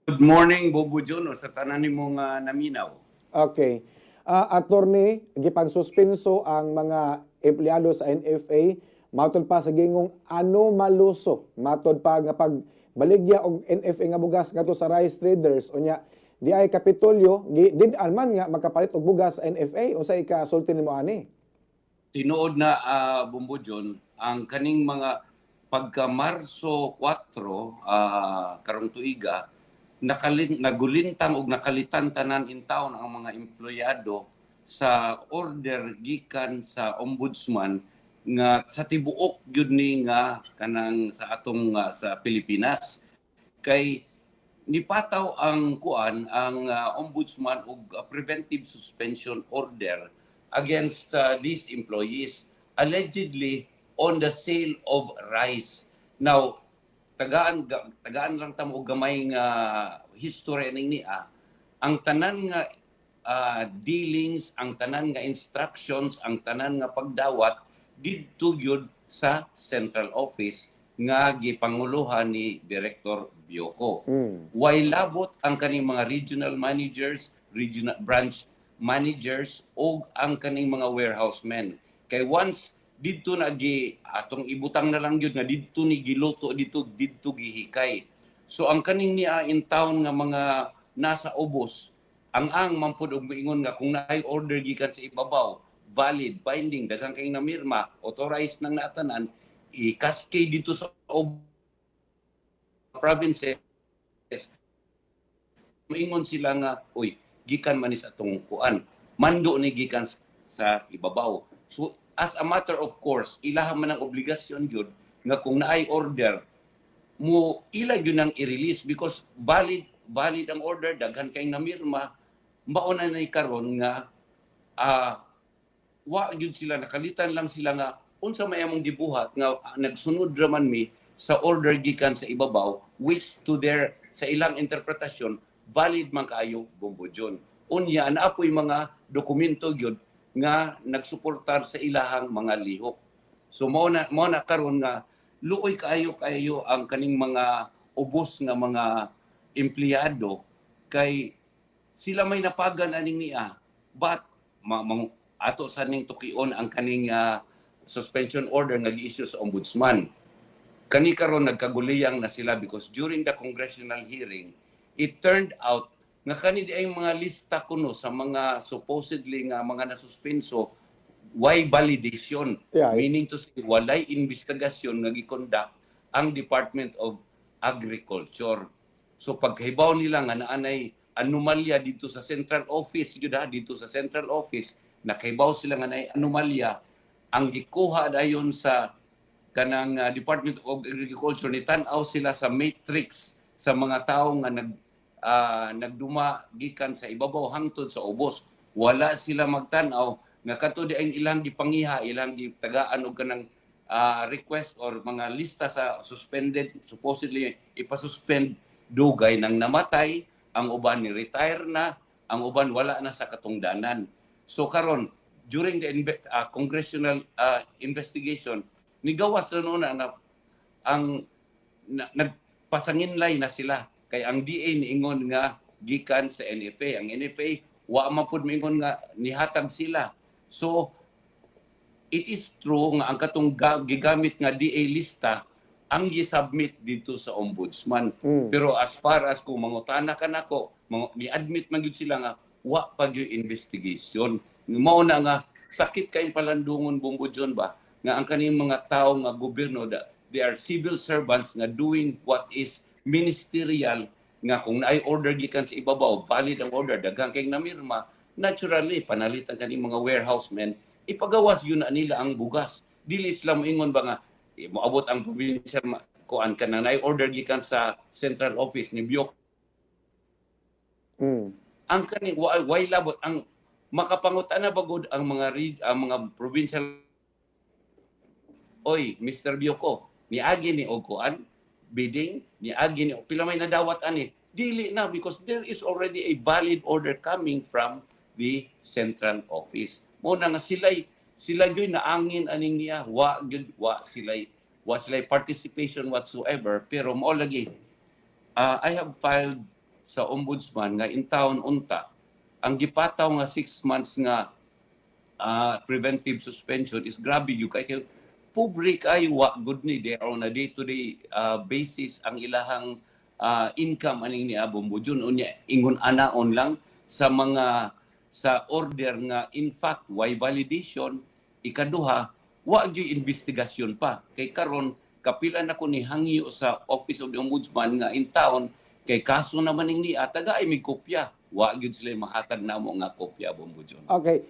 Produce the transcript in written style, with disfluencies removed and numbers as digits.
Good morning, Bobo Juno, sa tanan nimong naminaw. Okay. Attorney, gipagsuspenso ang mga empleyado sa NFA matod pa sa gingong ano maluso matod pa nga pagbaligya og NFA nga bugas ngadto sa rice traders unya di ay kapitulyo did-an man nga makapalit og bugas sa NFA unsay ikasulti nimo ani? Tinuod na Bombo John, ang kaning mga pagka Marso 4 karong tuiga nagulintang og nakalitan tanan in town ang mga empleyado sa order gikan sa ombudsman nga sa tibuok gyud ni nga kanang sa atong sa Pilipinas kay nipataw ang kuan ang ombudsman og preventive suspension order against these employees allegedly on the sale of rice. Now, tagaan lang tamo og gamay nga history ning niya. Ang tanan nga dealings, ang tanan nga instructions, ang tanan nga pagdawat didto gyud sa central office nga gipanguluhan ni Director Bioko. Way labot ang kaning mga regional managers, regional branch managers o ang kaning mga warehouse men. Kay once didto na atong ibutang na lang gyud nga didto ni giluto didto gihikay. So ang kaning niya in town nga mga nasa ubos ang mampud og moingon nga kung naay order gikan sa ibabaw valid binding daghang kay namirma authorized nang natanan i-cascade dito sa provinces moingon sila nga uy gikan man sa atong kuan mando ni gikan sa ibabaw. So as a matter of course ilaha man ang obligasyon gyud nga kung naay order mo ila gyud nang i-release because valid ang order daghan kay namirma mao na nay karon nga wa gyud sila nakalitan lang sila nga unsa may among gibuhat nga nagsunod ra man mi sa order gikan sa ibabaw which to their sa ilang interpretasyon valid man kaayo Bombo John. Unya naapoy mga dokumento gyud nga nagsuportar sa ilahang mga lihok. So mao na karon nga luoy kaayo ang kaning mga ubos nga mga empleyado kay sila may napagan aning niya but ato sa ning tukion ang kaning suspension order nga gi-issue sa ombudsman. Kani karon nagkaguliyang na sila because during the congressional hearing it turned out nga kani di ay mga lista kuno sa mga supposedly nga mga nasuspenso why validation meaning to say walay investigasyon nga gi-conduct ang Department of Agriculture. So pagkahibaw nila nga naanay anomalya dito sa central office dito sa central office nakahibaw sila nga naay anomalya ang gikuha dayon sa kanang Department of Agriculture ni tan-aw sila sa matrix sa mga tawo nga nagduma gikan sa ibabaw hangtod sa ubos wala sila magtan-aw nga kato di ang ilang gipangiha ilang gitagaan og kanang request or mga lista sa suspended supposedly ipasuspend dugay nang namatay ang uban ni retire na ang uban wala na sa katungdanan. So karon during the congressional investigation nigawas na nga ang nagpasanginlay na sila kay ang DA niingon nga gikan sa NFA. Ang NFA wa man pud miingon nga nihatag sila. So it is true nga ang katong gigamit nga DA lista ang gi-submit dito sa ombudsman. Pero as far as kung mangutana ka nako, ni-admit man gyud sila nga wa pa gyud investigation. Mao na nga sakit kay palandungon Bombo John ba nga ang kaning mga tawo nga gobyerno they are civil servants nga doing what is ministerial nga kung naay order gikan sa ibabaw valid ang order daghang kay namirma naturally panalitan kaning mga warehouse men ipagawas yun na nila ang bugas dili sila moingon ba nga moabot ang probinsya kuan ka na naay order gikan sa central office ni Biok ang kaning why labot ang makapangutana bagod ang mga provincial oy Mr. Bioko niagi ni og kuan bidding niagi ni pila may nadawat ani dili na because there is already a valid order coming from the central office mo na nga sila gyud naangin aning niya wa sila'y participation whatsoever pero mo lagi I have filed sa ombudsman nga in town unta ang gipataw nga 6 months nga preventive suspension is grabe yung kay pobre kayo wa good ni they are on a day-to-day basis ang ilahang income aning ni Bombudyon unya ingon anaon lang sa mga sa order nga in fact why validation ikaduha wa gyud investigasyon pa kay karon kapila na ko ni hangyo sa Office of the Ombudsman nga in town kay kaso naman ning niya taga ay may kopya wa gyud sila mahatag namo nga kopya Bombudyon. Okay.